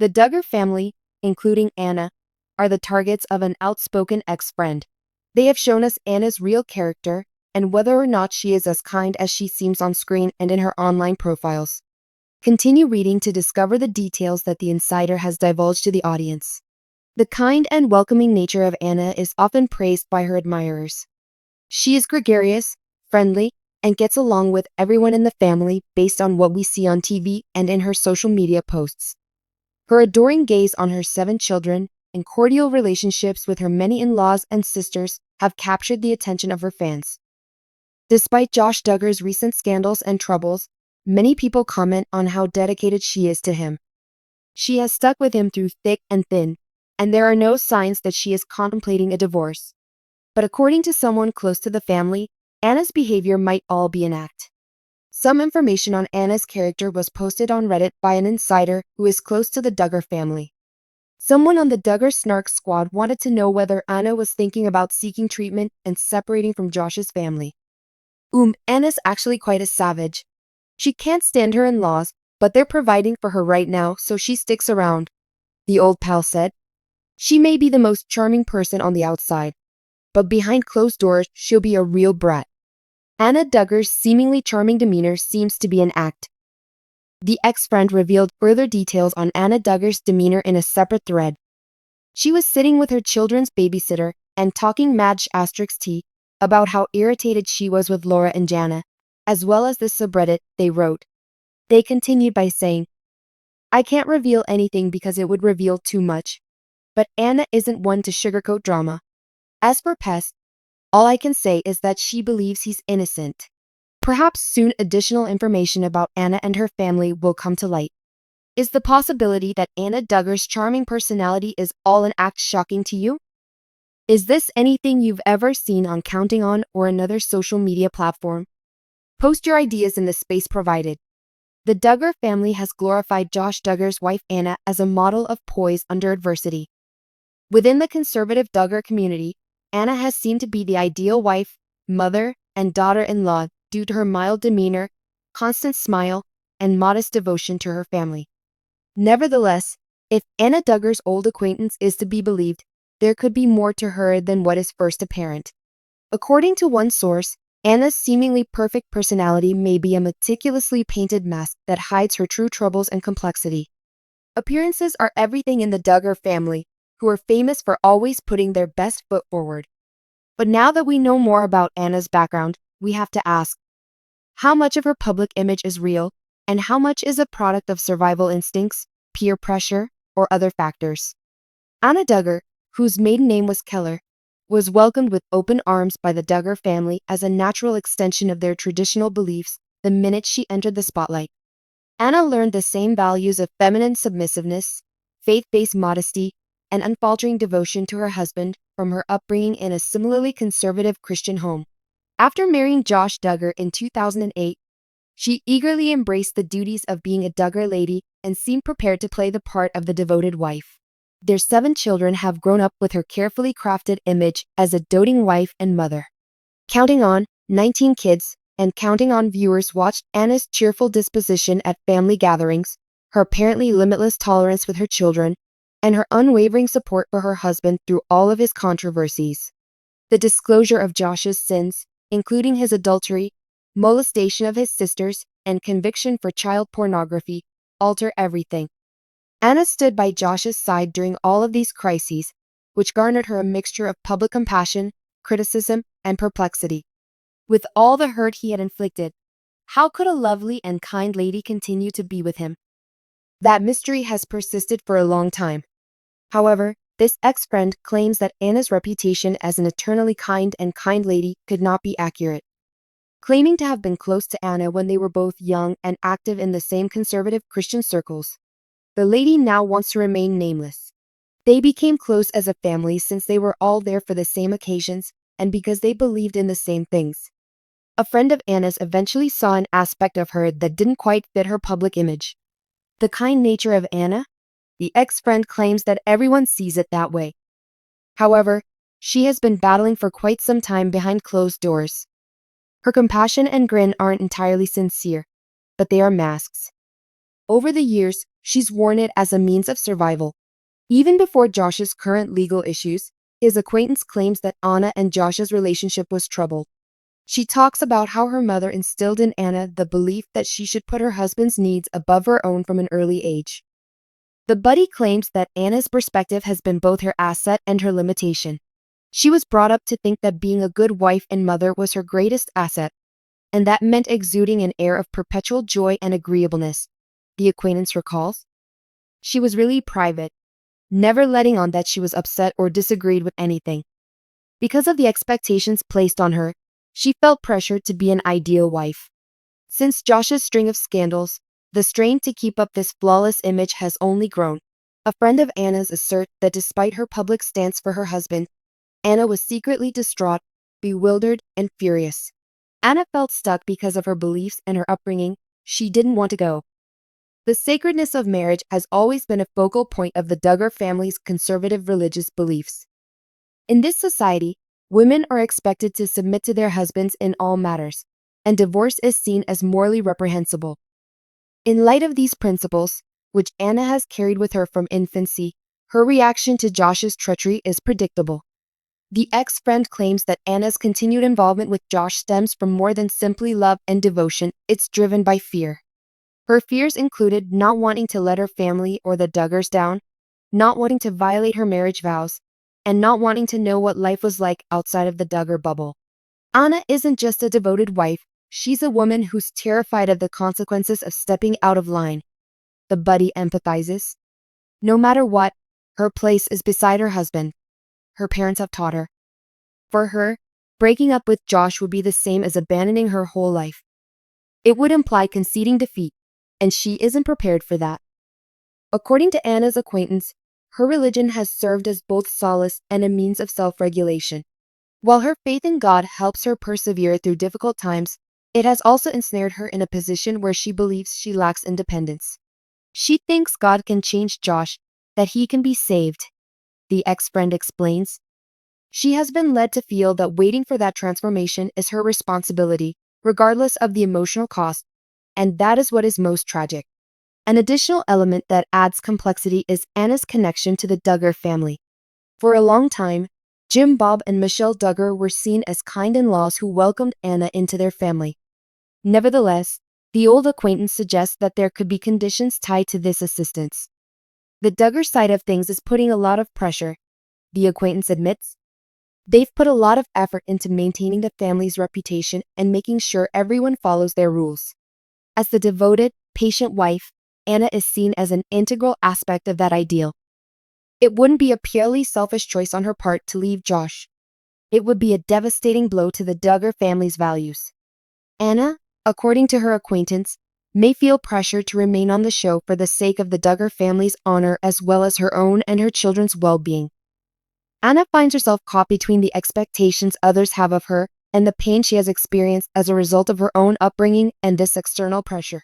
The Duggar family, including Anna, are the targets of an outspoken ex-friend. They have shown us Anna's real character and whether or not she is as kind as she seems on screen and in her online profiles. Continue reading to discover the details that the insider has divulged to the audience. The kind and welcoming nature of Anna is often praised by her admirers. She is gregarious, friendly, and gets along with everyone in the family based on what we see on TV and in her social media posts. Her adoring gaze on her 7 children and cordial relationships with her many in-laws and sisters have captured the attention of her fans. Despite Josh Duggar's recent scandals and troubles, many people comment on how dedicated she is to him. She has stuck with him through thick and thin, and there are no signs that she is contemplating a divorce. But according to someone close to the family, Anna's behavior might all be an act. Some information on Anna's character was posted on Reddit by an insider who is close to the Duggar family. Someone on the Duggar Snark squad wanted to know whether Anna was thinking about seeking treatment and separating from Josh's family. Anna's actually quite a savage. She can't stand her in-laws, but they're providing for her right now, so she sticks around, the old pal said. She may be the most charming person on the outside, but behind closed doors, she'll be a real brat. Anna Duggar's seemingly charming demeanor seems to be an act. The ex-friend revealed further details on Anna Duggar's demeanor in a separate thread. She was sitting with her children's babysitter and talking tea about how irritated she was with Laura and Jana, as well as the subreddit they wrote. They continued by saying, "I can't reveal anything because it would reveal too much. But Anna isn't one to sugarcoat drama. As for Pest, all I can say is that she believes he's innocent." Perhaps soon additional information about Anna and her family will come to light. Is the possibility that Anna Duggar's charming personality is all an act shocking to you? Is this anything you've ever seen on Counting On or another social media platform? Post your ideas in the space provided. The Duggar family has glorified Josh Duggar's wife Anna as a model of poise under adversity. Within the conservative Duggar community, Anna has seemed to be the ideal wife, mother, and daughter-in-law due to her mild demeanor, constant smile, and modest devotion to her family. Nevertheless, if Anna Duggar's old acquaintance is to be believed, there could be more to her than what is first apparent. According to one source, Anna's seemingly perfect personality may be a meticulously painted mask that hides her true troubles and complexity. Appearances are everything in the Duggar family, who are famous for always putting their best foot forward. But now that we know more about Anna's background, we have to ask, how much of her public image is real, and how much is a product of survival instincts, peer pressure, or other factors? Anna Duggar, whose maiden name was Keller, was welcomed with open arms by the Duggar family as a natural extension of their traditional beliefs the minute she entered the spotlight. Anna learned the same values of feminine submissiveness, faith-based modesty, and unfaltering devotion to her husband from her upbringing in a similarly conservative Christian home. After marrying Josh Duggar in 2008, she eagerly embraced the duties of being a Duggar lady and seemed prepared to play the part of the devoted wife. Their 7 children have grown up with her carefully crafted image as a doting wife and mother. Counting On, 19 kids, and Counting On viewers watched Anna's cheerful disposition at family gatherings, her apparently limitless tolerance with her children, and her unwavering support for her husband through all of his controversies. The disclosure of Josh's sins, including his adultery, molestation of his sisters, and conviction for child pornography, alter everything. Anna stood by Josh's side during all of these crises, which garnered her a mixture of public compassion, criticism, and perplexity. With all the hurt he had inflicted, how could a lovely and kind lady continue to be with him? That mystery has persisted for a long time. However, this ex-friend claims that Anna's reputation as an eternally kind lady could not be accurate. Claiming to have been close to Anna when they were both young and active in the same conservative Christian circles, the lady now wants to remain nameless. They became close as a family since they were all there for the same occasions and because they believed in the same things. A friend of Anna's eventually saw an aspect of her that didn't quite fit her public image. The kind nature of Anna? The ex-friend claims that everyone sees it that way. However, she has been battling for quite some time behind closed doors. Her compassion and grin aren't entirely sincere, but they are masks. Over the years, she's worn it as a means of survival. Even before Josh's current legal issues, his acquaintance claims that Anna and Josh's relationship was troubled. She talks about how her mother instilled in Anna the belief that she should put her husband's needs above her own from an early age. The buddy claims that Anna's perspective has been both her asset and her limitation. She was brought up to think that being a good wife and mother was her greatest asset, and that meant exuding an air of perpetual joy and agreeableness, the acquaintance recalls. She was really private, never letting on that she was upset or disagreed with anything. Because of the expectations placed on her, she felt pressured to be an ideal wife. Since Josh's string of scandals, the strain to keep up this flawless image has only grown. A friend of Anna's asserts that despite her public stance for her husband, Anna was secretly distraught, bewildered, and furious. Anna felt stuck because of her beliefs and her upbringing. She didn't want to go. The sacredness of marriage has always been a focal point of the Duggar family's conservative religious beliefs. In this society, women are expected to submit to their husbands in all matters, and divorce is seen as morally reprehensible. In light of these principles, which Anna has carried with her from infancy, her reaction to Josh's treachery is predictable. The ex-friend claims that Anna's continued involvement with Josh stems from more than simply love and devotion. It's driven by fear. Her fears included not wanting to let her family or the Duggars down, not wanting to violate her marriage vows, and not wanting to know what life was like outside of the Duggar bubble. Anna isn't just a devoted wife, she's a woman who's terrified of the consequences of stepping out of line. The buddy empathizes. No matter what, her place is beside her husband. Her parents have taught her. For her, breaking up with Josh would be the same as abandoning her whole life. It would imply conceding defeat, and she isn't prepared for that. According to Anna's acquaintance, her religion has served as both solace and a means of self-regulation. While her faith in God helps her persevere through difficult times, it has also ensnared her in a position where she believes she lacks independence. She thinks God can change Josh, that he can be saved, the ex-friend explains. She has been led to feel that waiting for that transformation is her responsibility, regardless of the emotional cost, and that is what is most tragic. An additional element that adds complexity is Anna's connection to the Duggar family. For a long time, Jim Bob and Michelle Duggar were seen as kind in-laws who welcomed Anna into their family. Nevertheless, the old acquaintance suggests that there could be conditions tied to this assistance. The Duggar side of things is putting a lot of pressure, the acquaintance admits. They've put a lot of effort into maintaining the family's reputation and making sure everyone follows their rules. As the devoted, patient wife, Anna is seen as an integral aspect of that ideal. It wouldn't be a purely selfish choice on her part to leave Josh. It would be a devastating blow to the Duggar family's values. Anna, according to her acquaintance, may feel pressured to remain on the show for the sake of the Duggar family's honor as well as her own and her children's well-being. Anna finds herself caught between the expectations others have of her and the pain she has experienced as a result of her own upbringing and this external pressure.